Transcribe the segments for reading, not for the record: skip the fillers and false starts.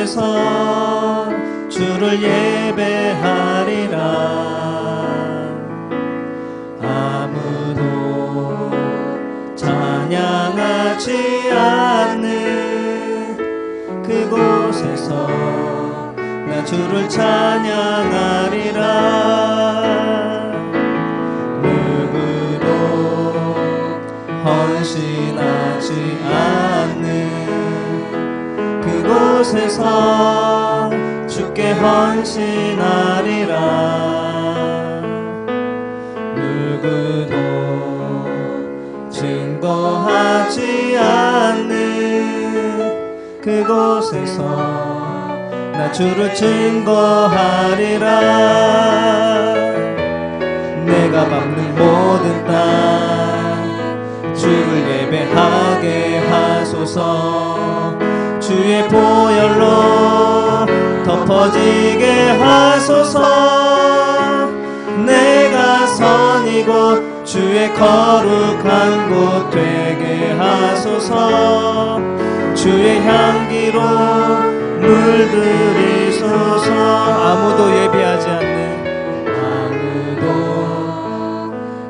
그곳에서 주를 예배하리라. 아무도 찬양하지 않는 그곳에서 나 주를 찬양하리라. 누구도 헌신하지 않는 그곳에서 주께 헌신하리라. 누구도 증거하지 않는 그곳에서 나 주를 증거하리라. 내가 밟는 모든 땅 주를 예배하게 하소서. 주의 보혈로 덮어지게 하소서. 내가 선이고 주의 거룩한 곳 되게 하소서. 주의 향기로 물들이소서. 아무도 예배하지 않는, 아무도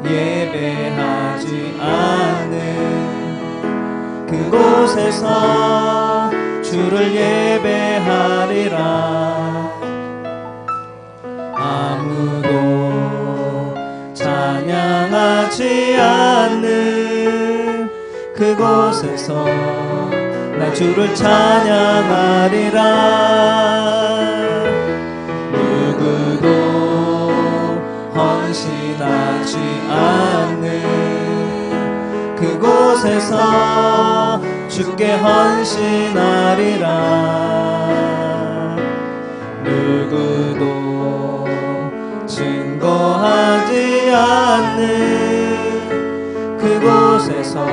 예배하지 않는 그곳에서 주를 예배하리라. 아무도 찬양하지 않는 그곳에서 나 주를 찬양하리라. 누구도 헌신하지 않는 그곳에서 주께 헌신하리라. 누구도 증거하지 않는 그곳에서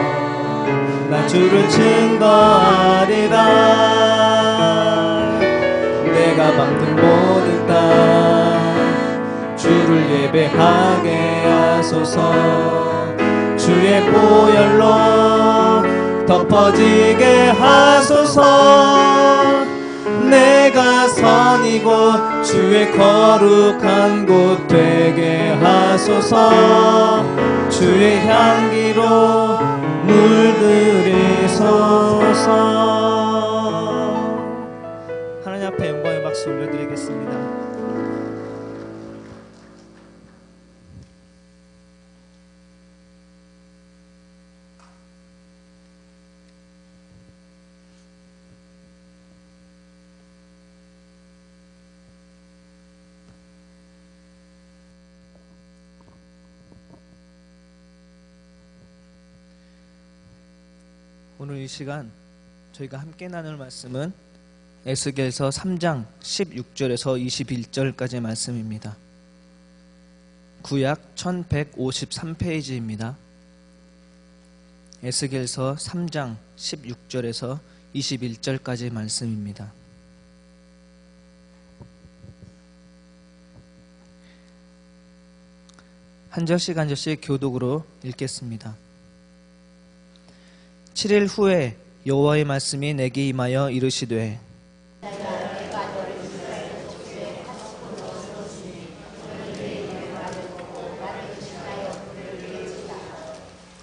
나 주를 증거하리라. 내가 밟는 모든 땅 주를 예배하게 하소서. 주의 보혈로 덮어지게 하소서. 내가 선이고 주의 거룩한 곳 되게 하소서. 주의 향기로 물들이소서. 하나님 앞에 영광의 박수 올려드리겠습니다. 오늘 이 시간 저희가 함께 나눌 말씀은 에스겔서 3장 16절에서 21절까지의 말씀입니다. 구약 1153페이지입니다. 에스겔서 3장 16절에서 21절까지의 말씀입니다. 한 절씩 한 절씩 교독으로 읽겠습니다. 7일 후에 여호와의 말씀이 내게 임하여 이르시되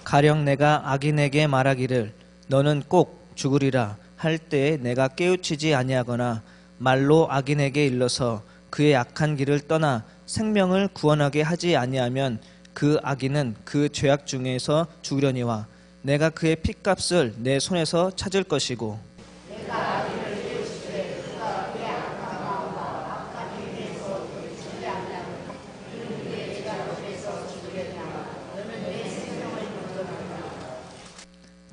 가령 내가 악인에게 말하기를 너는 꼭 죽으리라 할 때에 내가 깨우치지 아니하거나 말로 악인에게 일러서 그의 악한 길을 떠나 생명을 구원하게 하지 아니하면 그 악인은 그 죄악 중에서 죽으려니와 내가 그의 핏값을 내 손에서 찾을 것이고 내가 악인을 깨우치되 그가 그의 악한 마음과 악한 일에서 돌이키지 않으면 그는 내 죄악 앞에서 죽으려니와 너는 내 생명을 구원하리라.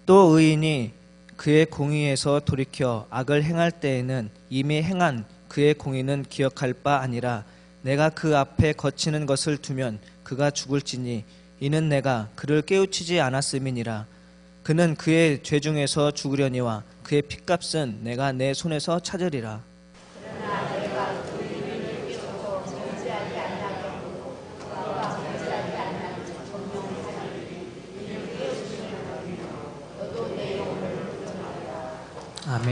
또 의인이 그의 공의에서 돌이켜 악을 행할 때에는 이미 행한 그의 공의는 기억할 바 아니라 내가 그 앞에 거치는 것을 두면 그가 죽을지니 이는 내가 그를 깨우치지 않았음이니라. 그는 그의 죄 중에서 죽으려니와 그의 핏값은 내가 내 손에서 찾으리라. 그러나 내가 그 의인을 깨우쳐 정죄하지 아니하게 하고 그가 정죄하지 아니하는 정령을 살리니 이는 깨우치는 것이며 너도 내 영혼을 구원하리라. 아멘.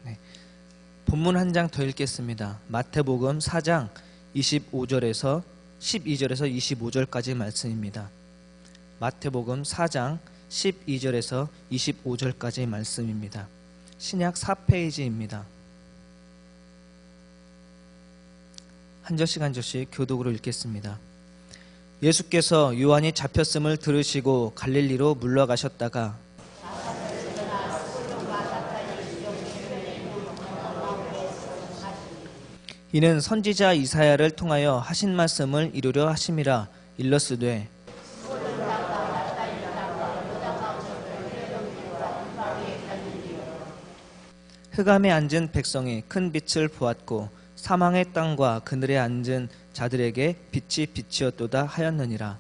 네. 본문 본문 한 장 더 읽겠습니다. 마태복음 4장 25절에서 12절에서 25절까지 말씀입니다. 마태복음 4장 12절에서 25절까지 말씀입니다. 신약 4페이지입니다. 한 절씩 한 절씩 교독으로 읽겠습니다. 예수께서 요한이 잡혔음을 들으시고 갈릴리로 물러가셨다가 이는 선지자 이사야를 통하여 하신 말씀을 이루려 하심이라. 일러스되 흑암에 앉은 백성이 큰 빛을 보았고 사망의 땅과 그늘에 앉은 자들에게 빛이 빛이었도다 하였느니라.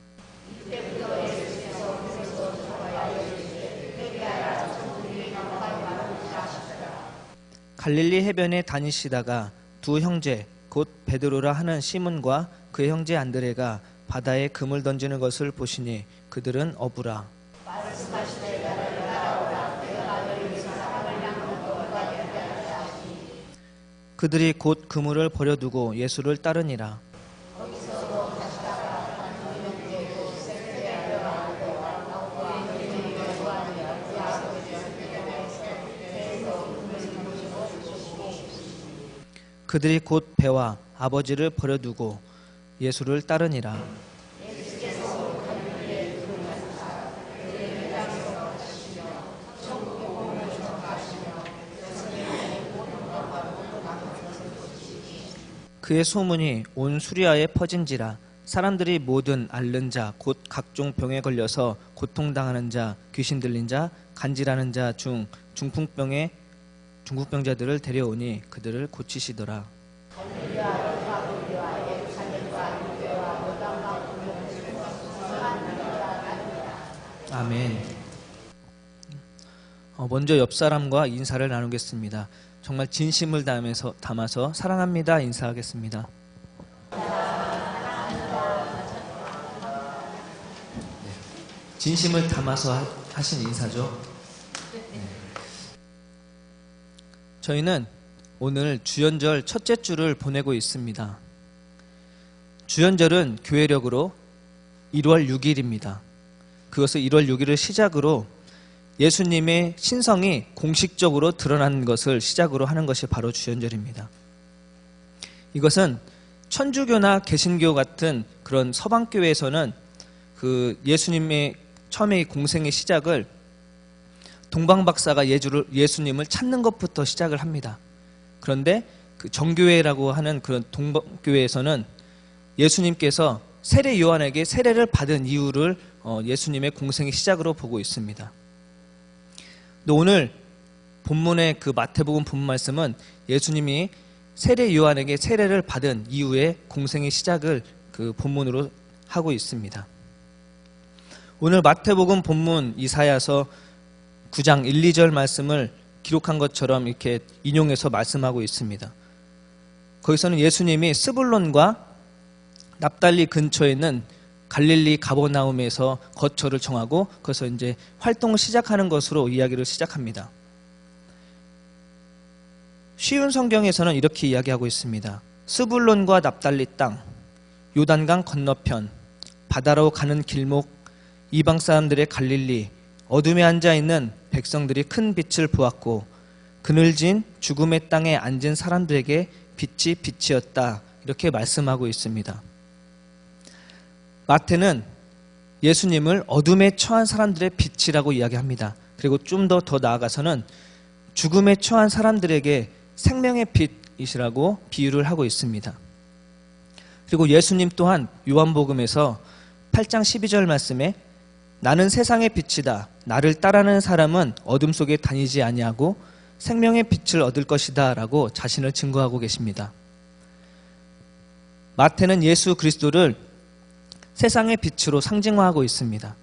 갈릴리 해변에 다니시다가 두 형제 곧 베드로라 하는 시몬과 그의 형제 안드레가 바다에 금을 던지는 것을 보시니 그들은 어부라. 그들이 곧 그물을 버려두고 예수를 따르니라. 그들이 곧 배와 아버지를 버려두고 예수를 따르니라. 그의 소문이 온 수리아에 퍼진지라. 사람들이 모든 앓는 자 곧 각종 병에 걸려서 고통당하는 자, 귀신 들린 자, 간질하는 자 중 중풍병자들을 데려오니 그들을 고치시더라. 아멘. 먼저 옆 사람과 인사를 나누겠습니다. 정말 진심을 담아서 사랑합니다 인사하겠습니다. 진심을 담아서 하신 인사죠. 저희는 오늘 주연절 첫째 주를 보내고 있습니다. 주연절은 교회력으로 1월 6일입니다. 그것을 1월 6일을 시작으로 예수님의 신성이 공식적으로 드러난 것을 시작으로 하는 것이 바로 주연절입니다. 이것은 천주교나 개신교 같은 그런 서방교회에서는 그 예수님의 처음에 공생의 시작을 동방박사가 예수님을 찾는 것부터 시작을 합니다. 그런데 그 정교회라고 하는 그런 동방교회에서는 예수님께서 세례 요한에게 세례를 받은 이유를 예수님의 공생의 시작으로 보고 있습니다. 오늘 본문의 그 마태복음 본문 말씀은 예수님이 세례 요한에게 세례를 받은 이후에 공생의 시작을 그 본문으로 하고 있습니다. 오늘 마태복음 본문 이사야서 9장 1, 2절 말씀을 기록한 것처럼 이렇게 인용해서 말씀하고 있습니다. 거기서는 예수님이 스불론과 납달리 근처에 있는 갈릴리 가버나움에서 거처를 정하고 거기서 이제 활동을 시작하는 것으로 이야기를 시작합니다. 쉬운 성경에서는 이렇게 이야기하고 있습니다. 스불론과 납달리 땅, 요단강 건너편, 바다로 가는 길목, 이방 사람들의 갈릴리, 어둠에 앉아있는 백성들이 큰 빛을 보았고 그늘진 죽음의 땅에 앉은 사람들에게 빛이 빛이었다. 이렇게 말씀하고 있습니다. 마태는 예수님을 어둠에 처한 사람들의 빛이라고 이야기합니다. 그리고 좀 더 나아가서는 죽음에 처한 사람들에게 생명의 빛이라고 비유를 하고 있습니다. 그리고 예수님 또한 요한복음에서 8장 12절 말씀에 나는 세상의 빛이다. 나를 따르는 사람은 어둠 속에 다니지 아니하고 생명의 빛을 얻을 것이다 라고 자신을 증거하고 계십니다. 마태는 예수 그리스도를 세상의 빛으로 상징화하고 있습니다.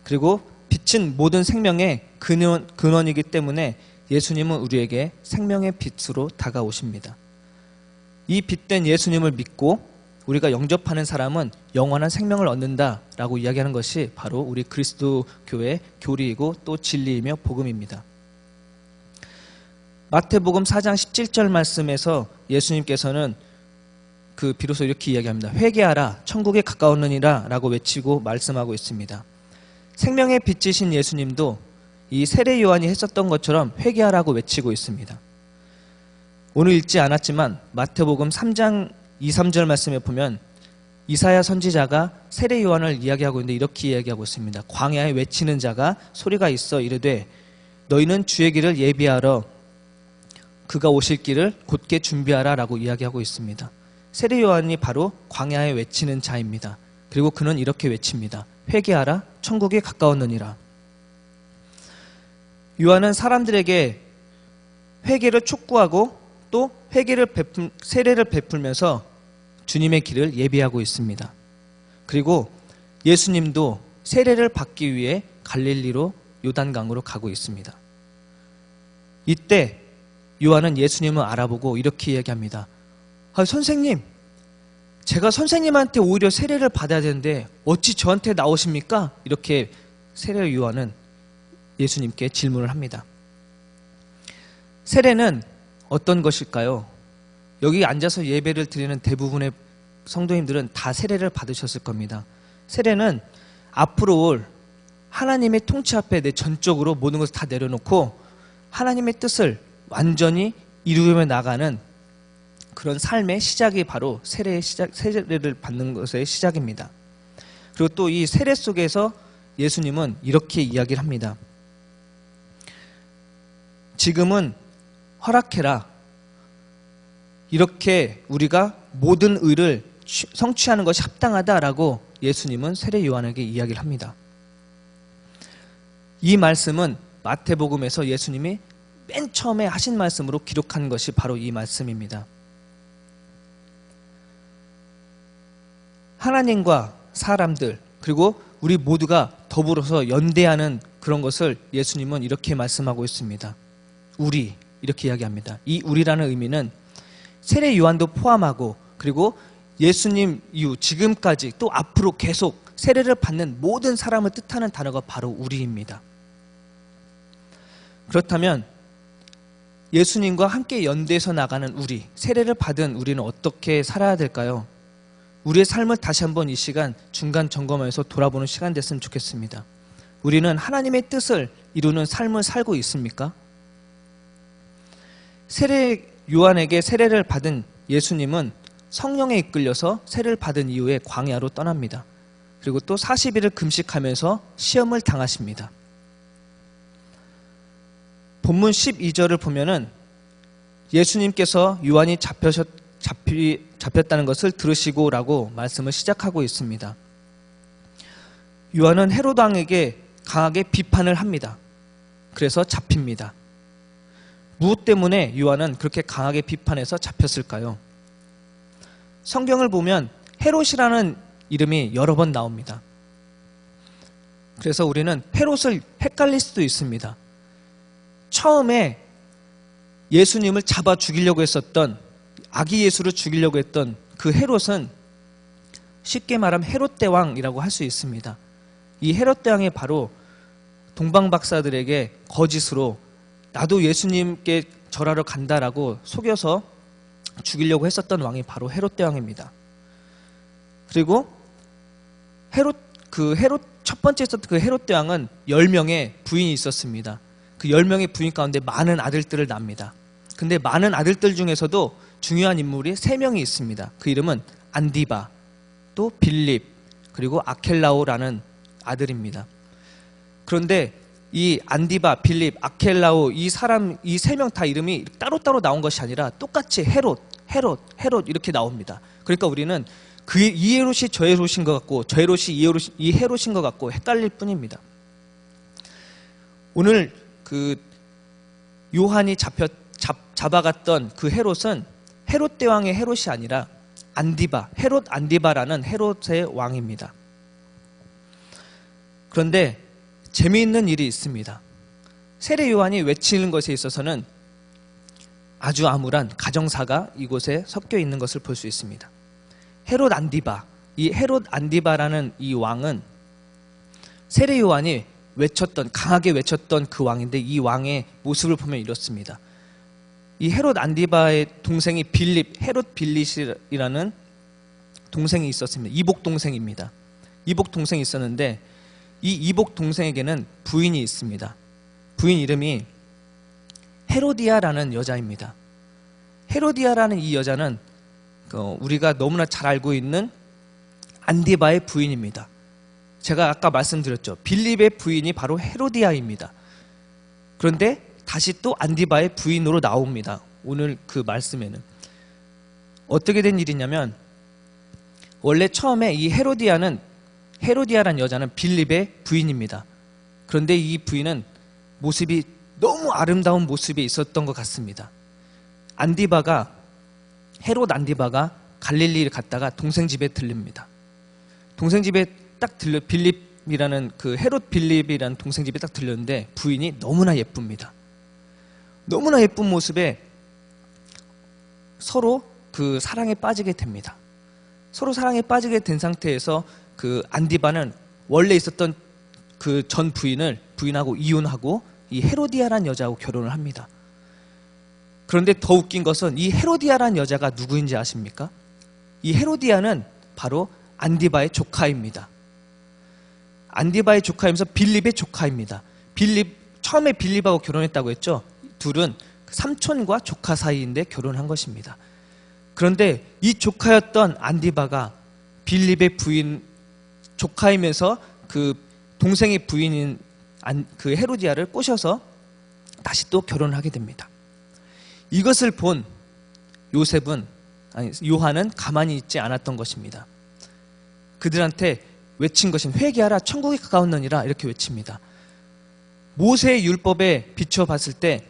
그리고 빛은 모든 생명의 근원이기 때문에 예수님은 우리에게 생명의 빛으로 다가오십니다. 이 빛된 예수님을 믿고 우리가 영접하는 사람은 영원한 생명을 얻는다라고 이야기하는 것이 바로 우리 그리스도 교회의 교리이고 또 진리이며 복음입니다. 마태복음 4장 17절 말씀에서 예수님께서는 비로소 이렇게 이야기합니다. 회개하라 천국에 가까웠느니라 라고 외치고 말씀하고 있습니다. 생명의 빛이신 예수님도 이 세례 요한이 했었던 것처럼 회개하라고 외치고 있습니다. 오늘 읽지 않았지만 마태복음 3장 2, 3절 말씀에 보면 이사야 선지자가 세례 요한을 이야기하고 있는데 이렇게 이야기하고 있습니다. 광야에 외치는 자가 소리가 있어 이르되 너희는 주의 길을 예비하러 그가 오실 길을 곧게 준비하라 라고 이야기하고 있습니다. 세례 요한이 바로 광야에 외치는 자입니다. 그리고 그는 이렇게 외칩니다. 회개하라 천국이 가까웠느니라. 요한은 사람들에게 회개를 촉구하고 또 세례를 베풀면서 주님의 길을 예비하고 있습니다. 그리고 예수님도 세례를 받기 위해 갈릴리로 요단강으로 가고 있습니다. 이때 요한은 예수님을 알아보고 이렇게 얘기합니다. 선생님, 제가 선생님한테 오히려 세례를 받아야 되는데 어찌 저한테 나오십니까? 이렇게 세례 요한은 예수님께 질문을 합니다. 세례는 어떤 것일까요? 여기 앉아서 예배를 드리는 대부분의 성도님들은 다 세례를 받으셨을 겁니다. 세례는 앞으로 올 하나님의 통치 앞에 내 전적으로 모든 것을 다 내려놓고 하나님의 뜻을 완전히 이루며 나가는 그런 삶의 시작이 바로 세례를 받는 것의 시작입니다. 그리고 또 이 세례 속에서 예수님은 이렇게 이야기를 합니다. 지금은 허락해라. 이렇게 우리가 모든 의를 성취하는 것이 합당하다라고 예수님은 세례 요한에게 이야기를 합니다. 이 말씀은 마태복음에서 예수님이 맨 처음에 하신 말씀으로 기록한 것이 바로 이 말씀입니다. 하나님과 사람들 그리고 우리 모두가 더불어서 연대하는 그런 것을 예수님은 이렇게 말씀하고 있습니다. 우리 이렇게 이야기합니다. 이 우리라는 의미는 세례 요한도 포함하고 그리고 예수님 이후 지금까지 또 앞으로 계속 세례를 받는 모든 사람을 뜻하는 단어가 바로 우리입니다. 그렇다면 예수님과 함께 연대해서 나가는 우리, 세례를 받은 우리는 어떻게 살아야 될까요? 우리의 삶을 다시 한번 이 시간 중간 점검해서 돌아보는 시간 됐으면 좋겠습니다. 우리는 하나님의 뜻을 이루는 삶을 살고 있습니까? 세례 요한에게 세례를 받은 예수님은 성령에 이끌려서 세례를 받은 이후에 광야로 떠납니다. 그리고 또 40일을 금식하면서 시험을 당하십니다. 본문 12절을 보면은 예수님께서 요한이 잡혔다는 것을 들으시고라고 말씀을 시작하고 있습니다. 요한은 헤롯 왕에게 강하게 비판을 합니다. 그래서 잡힙니다. 무엇 때문에 요한은 그렇게 강하게 비판해서 잡혔을까요? 성경을 보면 헤롯이라는 이름이 여러 번 나옵니다. 그래서 우리는 헤롯을 헷갈릴 수도 있습니다. 처음에 예수님을 잡아 죽이려고 했었던 아기 예수를 죽이려고 했던 그 헤롯은 쉽게 말하면 헤롯 대왕이라고 할 수 있습니다. 이 헤롯 대왕이 바로 동방 박사들에게 거짓으로 나도 예수님께 절하러 간다라고 속여서 죽이려고 했었던 왕이 바로 헤롯 대왕입니다. 그리고 헤롯 첫 번째 있었던 그 헤롯 대왕은 10명의 부인이 있었습니다. 그 10명의 부인 가운데 많은 아들들을 낳습니다. 근데 많은 아들들 중에서도 중요한 인물이 3명이 있습니다. 그 이름은 안디바, 또 빌립, 그리고 아켈라오라는 아들입니다. 그런데 이 안디바, 빌립, 아켈라오 이 3명 다 이름이 따로따로 나온 것이 아니라 똑같이 헤롯 이렇게 나옵니다. 그러니까 우리는 이 헤롯이 저 헤롯인 것 같고 저 헤롯이 이 헤롯인 것 같고 헷갈릴 뿐입니다. 오늘 그 요한이 잡아갔던 그 헤롯은 헤롯 대왕의 헤롯이 아니라 헤롯 안디바라는 헤롯의 왕입니다. 그런데 재미있는 일이 있습니다. 세례 요한이 외치는 것에 있어서는 아주 암울한 가정사가 이곳에 섞여 있는 것을 볼 수 있습니다. 헤롯 안디바라는 이 왕은 세례 요한이 강하게 외쳤던 그 왕인데 이 왕의 모습을 보면 이렇습니다. 이 헤롯 안디바의 동생이 빌립, 헤롯 빌릿이라는 동생이 있었습니다. 이복 동생입니다. 이복 동생이 있었는데 이 이복 동생에게는 부인이 있습니다. 부인 이름이 헤로디아라는 여자입니다. 헤로디아라는 이 여자는 우리가 너무나 잘 알고 있는 안디바의 부인입니다. 제가 아까 말씀드렸죠. 빌립의 부인이 바로 헤로디아입니다. 그런데 다시 또 안디바의 부인으로 나옵니다. 오늘 그 말씀에는. 어떻게 된 일이냐면 원래 처음에 이 헤로디아라는 여자는 빌립의 부인입니다. 그런데 이 부인은 모습이 너무 아름다운 모습에 있었던 것 같습니다. 헤롯 안디바가 갈릴리를 갔다가 동생 집에 들릅니다. 동생 집에 딱 빌립이라는 헤롯 빌립이라는 동생 집에 딱 들렸는데 부인이 너무나 예쁩니다. 너무나 예쁜 모습에 서로 사랑에 빠지게 됩니다. 서로 사랑에 빠지게 된 상태에서 안디바는 원래 있었던 전 부인하고 이혼하고 이 헤로디아라는 여자하고 결혼을 합니다. 그런데 더 웃긴 것은 이 헤로디아라는 여자가 누구인지 아십니까? 이 헤로디아는 바로 안디바의 조카입니다. 안디바의 조카이면서 빌립의 조카입니다. 처음에 빌립하고 결혼했다고 했죠. 둘은 삼촌과 조카 사이인데 결혼한 것입니다. 그런데 이 조카였던 안디바가 빌립의 부인 조카이면서 동생의 부인인 헤로디아를 꼬셔서 다시 또 결혼을 하게 됩니다. 이것을 본 요한은 가만히 있지 않았던 것입니다. 그들한테 외친 것은 회개하라 천국이 가까웠느니라 이렇게 외칩니다. 모세의 율법에 비춰 봤을 때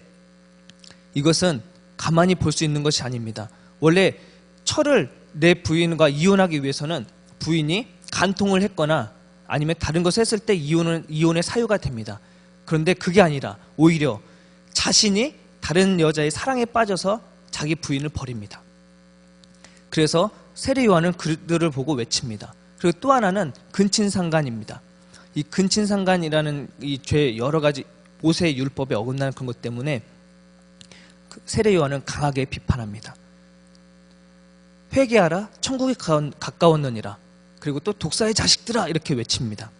이것은 가만히 볼 수 있는 것이 아닙니다. 원래 철을 내 부인과 이혼하기 위해서는 부인이 간통을 했거나 아니면 다른 것을 했을 때 이혼의 사유가 됩니다. 그런데 그게 아니라 오히려 자신이 다른 여자의 사랑에 빠져서 자기 부인을 버립니다. 그래서 세례 요한은 그들을 보고 외칩니다. 그리고 또 하나는 근친상간입니다. 이 근친상간이라는 이 죄 여러 가지 모세의 율법에 어긋나는 그런 것 때문에 세례 요한은 강하게 비판합니다. 회개하라 천국이 가까웠느니라. 그리고 또 독사의 자식들아 이렇게 외칩니다.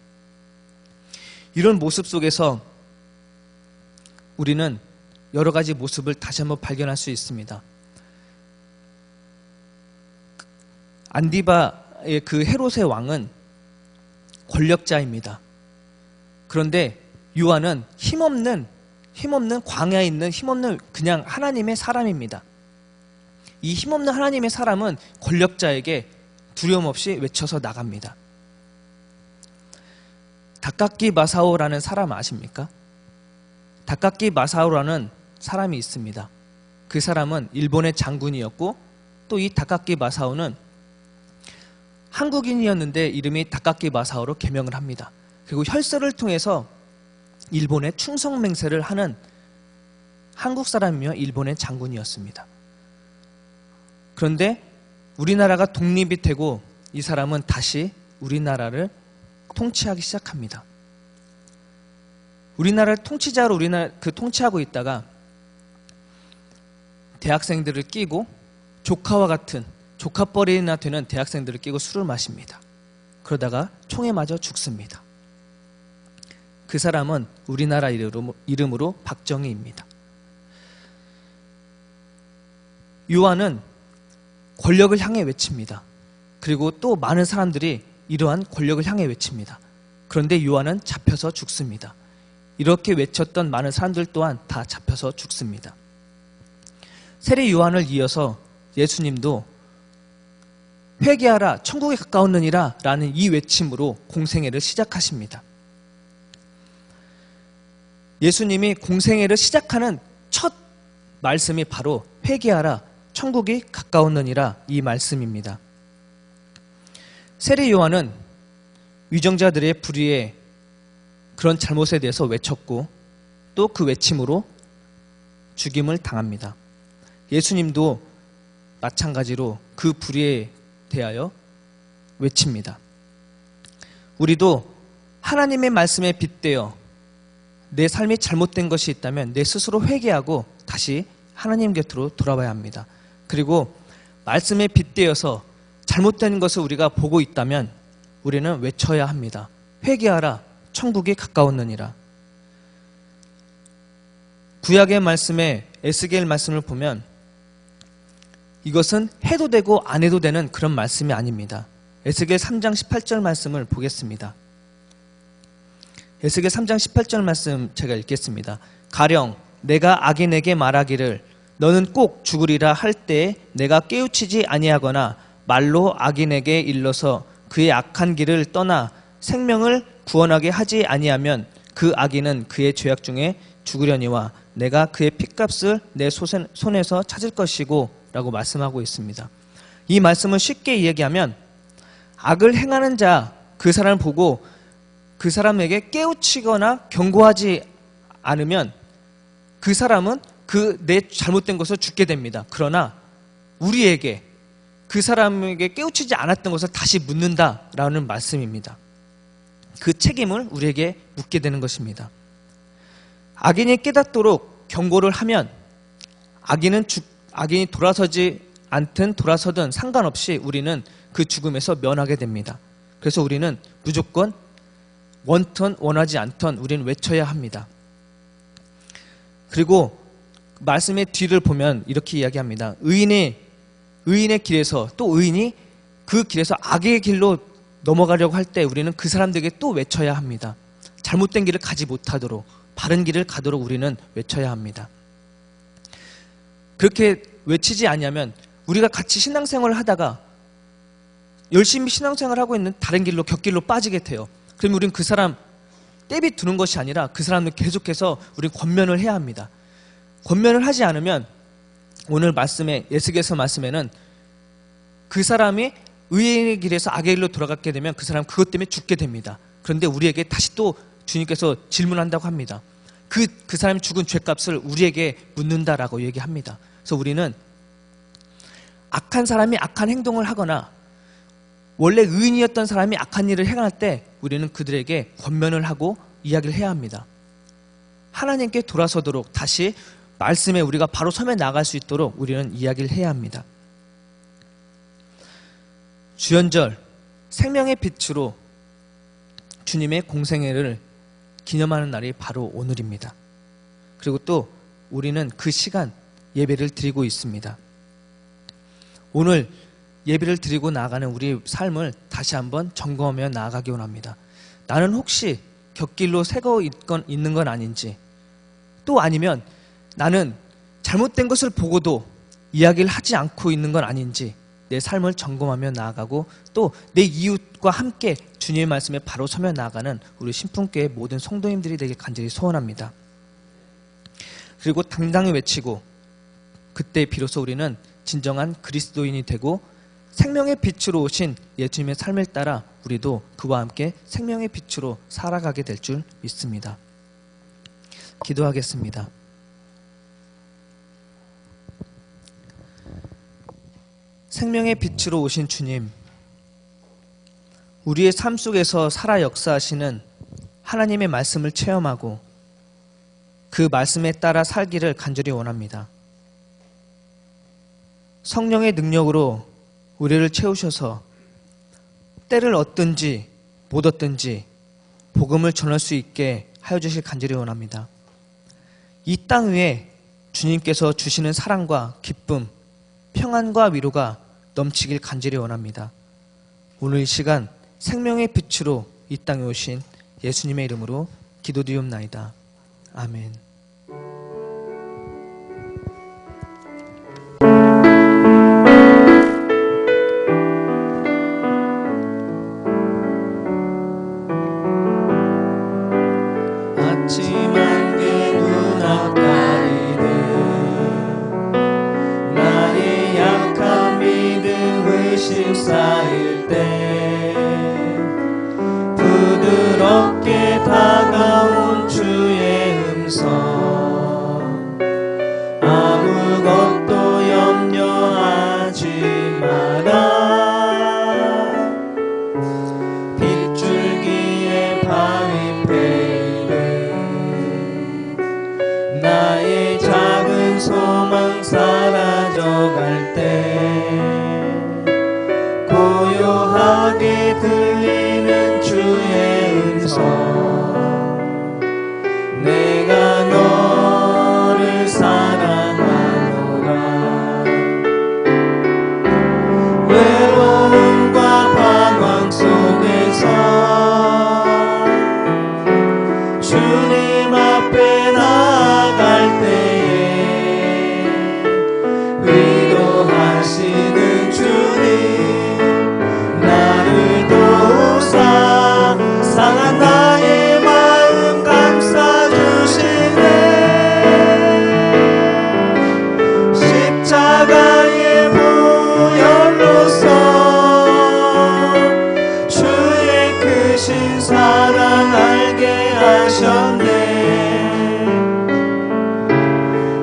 이런 모습 속에서 우리는 여러 가지 모습을 다시 한번 발견할 수 있습니다. 안디바의 헤롯의 왕은 권력자입니다. 그런데 요한은 힘없는 광야에 있는 힘없는 그냥 하나님의 사람입니다. 이 힘없는 하나님의 사람은 권력자에게 두려움 없이 외쳐서 나갑니다. 다카키 마사오라는 사람 아십니까? 다카키 마사오라는 사람이 있습니다. 그 사람은 일본의 장군이었고 또 이 다카키 마사오는 한국인이었는데 이름이 다카키 마사오로 개명을 합니다. 그리고 혈서를 통해서 일본에 충성맹세를 하는 한국 사람이며 일본의 장군이었습니다. 그런데 우리나라가 독립이 되고 이 사람은 다시 우리나라를 통치하기 시작합니다. 우리나라를 통치자로 통치하고 있다가 대학생들을 끼고 조카와 같은 조카뻘이나 되는 대학생들을 끼고 술을 마십니다. 그러다가 총에 맞아 죽습니다. 그 사람은 우리나라 이름으로 박정희입니다. 요한은 권력을 향해 외칩니다. 그리고 또 많은 사람들이 이러한 권력을 향해 외칩니다. 그런데 요한은 잡혀서 죽습니다. 이렇게 외쳤던 많은 사람들 또한 다 잡혀서 죽습니다. 세례 요한을 이어서 예수님도 회개하라 천국에 가까웠느니라 라는 이 외침으로 공생애를 시작하십니다. 예수님이 공생애를 시작하는 첫 말씀이 바로 회개하라 천국이 가까웠느니라 이 말씀입니다. 세례 요한은 위정자들의 불의에 그런 잘못에 대해서 외쳤고 또 그 외침으로 죽임을 당합니다. 예수님도 마찬가지로 그 불의에 대하여 외칩니다. 우리도 하나님의 말씀에 빗대어 내 삶이 잘못된 것이 있다면 내 스스로 회개하고 다시 하나님 곁으로 돌아와야 합니다. 그리고 말씀에 빗대어서 잘못된 것을 우리가 보고 있다면 우리는 외쳐야 합니다. 회개하라, 천국이 가까웠느니라. 구약의 말씀에 에스겔 말씀을 보면 이것은 해도 되고 안 해도 되는 그런 말씀이 아닙니다. 에스겔 3장 18절 말씀을 보겠습니다. 에스겔 3장 18절 말씀 제가 읽겠습니다. 가령 내가 악인에게 말하기를 너는 꼭 죽으리라 할 때에 내가 깨우치지 아니하거나 말로 악인에게 일러서 그의 악한 길을 떠나 생명을 구원하게 하지 아니하면 그 악인은 그의 죄악 중에 죽으려니와 내가 그의 핏값을 내 손에서 찾을 것이고 라고 말씀하고 있습니다. 이 말씀을 쉽게 이야기하면 악을 행하는 자, 그 사람을 보고 그 사람에게 깨우치거나 경고하지 않으면 그 사람은 그 내 잘못된 것을 죽게 됩니다. 그러나 우리에게 그 사람에게 깨우치지 않았던 것을 다시 묻는다라는 말씀입니다. 그 책임을 우리에게 묻게 되는 것입니다. 악인이 깨닫도록 경고를 하면 악인이 돌아서지 않든 돌아서든 상관없이 우리는 그 죽음에서 면하게 됩니다. 그래서 우리는 무조건 원턴 원하지 않던 우리는 외쳐야 합니다. 그리고 말씀의 뒤를 보면 이렇게 이야기합니다. 의인의 길에서 또 의인이 그 길에서 악의 길로 넘어가려고 할 때 우리는 그 사람들에게 또 외쳐야 합니다. 잘못된 길을 가지 못하도록 바른 길을 가도록 우리는 외쳐야 합니다. 그렇게 외치지 않으면 우리가 같이 신앙생활을 하다가 열심히 신앙생활을 하고 있는 다른 길로 곁길로 빠지게 돼요. 그러면 우리는 그 사람 떼비 두는 것이 아니라 그 사람을 계속해서 우리는 권면을 해야 합니다. 권면을 하지 않으면 오늘 말씀에 에스겔서 말씀에는 그 사람이 의의 길에서 악의 길로 돌아가게 되면 그 사람 그것 때문에 죽게 됩니다. 그런데 우리에게 다시 또 주님께서 질문한다고 합니다. 그 사람이 죽은 죄값을 우리에게 묻는다라고 얘기합니다. 그래서 우리는 악한 사람이 악한 행동을 하거나 원래 의인이었던 사람이 악한 일을 행할 때 우리는 그들에게 권면을 하고 이야기를 해야 합니다. 하나님께 돌아서도록 다시 말씀에 우리가 바로 서면 나갈 수 있도록 우리는 이야기를 해야 합니다. 주연절 생명의 빛으로 주님의 공생애를 기념하는 날이 바로 오늘입니다. 그리고 또 우리는 그 시간 예배를 드리고 있습니다. 오늘 예배를 드리고 나아가는 우리 삶을 다시 한번 점검하며 나아가기 원합니다. 나는 혹시 곁길로 새고 있는 건 아닌지, 또 아니면 나는 잘못된 것을 보고도 이야기를 하지 않고 있는 건 아닌지 내 삶을 점검하며 나아가고 또 내 이웃과 함께 주님의 말씀에 바로 서며 나아가는 우리 신풍교회 모든 성도님들이 되길 간절히 소원합니다. 그리고 당당히 외치고 그때 비로소 우리는 진정한 그리스도인이 되고 생명의 빛으로 오신 예수님의 삶을 따라 우리도 그와 함께 생명의 빛으로 살아가게 될 줄 믿습니다. 기도하겠습니다. 생명의 빛으로 오신 주님, 우리의 삶 속에서 살아 역사하시는 하나님의 말씀을 체험하고 그 말씀에 따라 살기를 간절히 원합니다. 성령의 능력으로 우리를 채우셔서 때를 얻든지 못 얻든지 복음을 전할 수 있게 하여 주실 간절히 원합니다. 이 땅 위에 주님께서 주시는 사랑과 기쁨, 평안과 위로가 넘치길 간절히 원합니다. 오늘 이 시간 생명의 빛으로 이 땅에 오신 예수님의 이름으로 기도드리옵나이다. 아멘. 아침 안개 눈앞 가리듯 나의 약한 믿음 의심 쌓일 때 부드럽게 다가온 주의 음성 주옵소서. 내가 너를 사랑하노라. 외로움과 방황 속에서 주님 앞에 나아갈 때에 위로하시는 주님, 나를 도우사 상한 나의 마음 감싸주시네. 십자가의 보혈로서 주의 크신 사랑 알게 하셨네.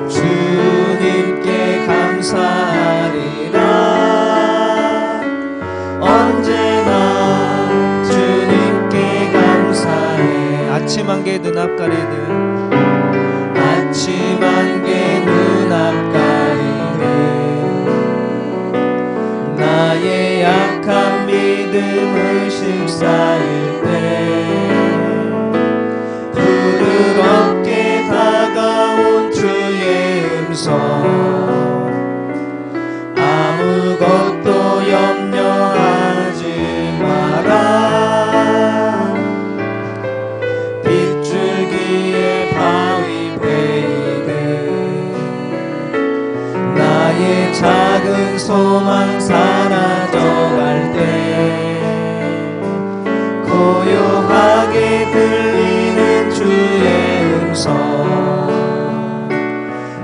주님께 감사하리라. 언제나 주님께 감사해. 아침 안개 눈앞 가리는 아침 안개 눈앞 가리네. 나의 약한 믿음을 식사일 때 부드럽게 다가온 주의 음성, 아무것도 염려하지 마라. 빗줄기에 바위 베이듯 나의 작은 소망 사라져갈 때 고요하게 들리는 주의 음성,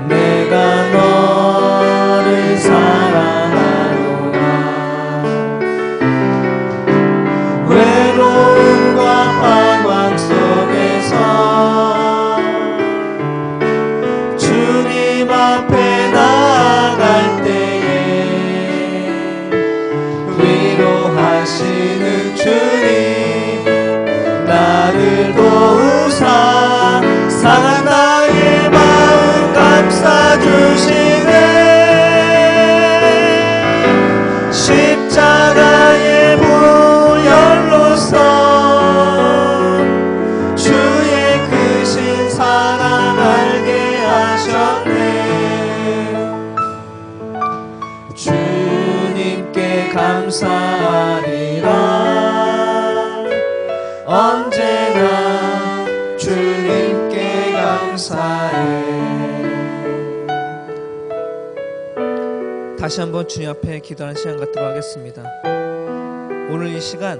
내가 너를 사랑하노라. 외로움과 방황 속에서 주님 앞에 나아갈 때에 위로하시는 주님, 나를 도우사 상한 나의 마음 감싸주시네. 십자가의 보혈로서 주의 크신 사랑 알게 하셨네. 주님께 감사하리라. 언제나 주님께 감사해. 다시 한번 주님 앞에 기도하는 시간 갖도록 하겠습니다. 오늘 이 시간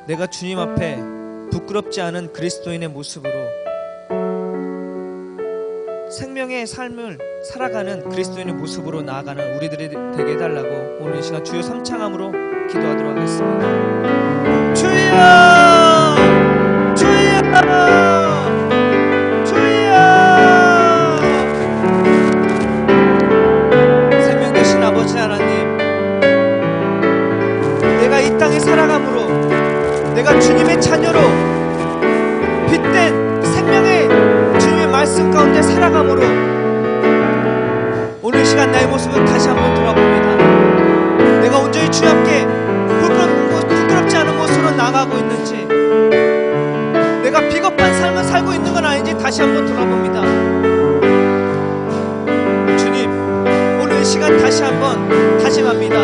내가 주님 앞에 부끄럽지 않은 그리스도인의 모습으로 생명의 삶을 살아가는 그리스도인의 모습으로 나아가는 우리들이 되게 해달라고 오늘 이 시간 주여 삼창함으로 기도하도록 하겠습니다. 주여! 주여! 주여! 생명 되신 아버지 하나님, 내가 이 땅에 살아감으로 내가 주님의 자녀로 빛된 생명의 주님의 말씀 가운데 살아감으로 오늘 이 시간 나의 모습을 다시 한번 돌아봅니다. 내가 온전히 주님 앞에 부끄럽지 않은 모습으로 나가고 있는지, 내가 비겁한 삶을 살고 있는 건 아닌지 다시 한번 돌아봅니다. 주님, 오늘 이 시간 다시 한번 다짐합니다.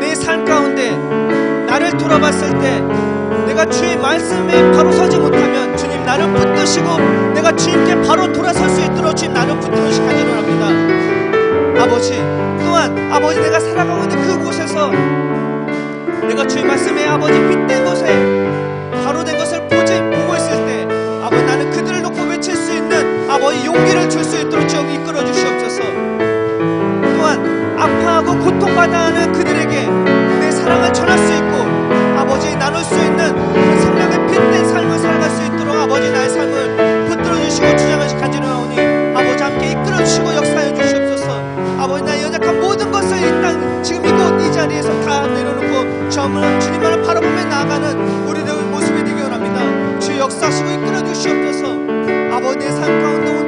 내 삶 가운데 나를 돌아봤을 때 내가 주의 말씀에 바로 서지 못하면 주님 나를 붙드시고 내가 주님께 바로 돌아설 수 있도록 주님 나를 붙들으시기 간절합니다. 아버지, 또한 아버지 내가 살아가고 있는 그곳에서 내가 주의 말씀에 아버지 빛된 곳에 바로 된 것을 보고 있을 때 아버지 나는 그들을 놓고 외칠 수 있는 아버지 용기를 줄 수 있도록 주여 이끌어 주시옵소서. 또한 아파하고 고통받아 하는 그들에게 내 사랑을 전할 수 있고 아버지 나눌 수 있는 생명의 빛된 삶을 살아갈 수 있도록 아버지 나의 삶을 붙들어 주시고 주장하시 간절하오니 아버지 함께 이끌어 주시고 역사해 주시옵소서. 아버지 나의 연약한 모든 것을 이 땅 지금 이곳 이 자리에서 다 내려놓고 주님만을 바라보며 나아가는 우리들의 모습이 되기 원합니다. 주 역사하시고 이끌어 주시옵소서. 아버지 내 삶 가운데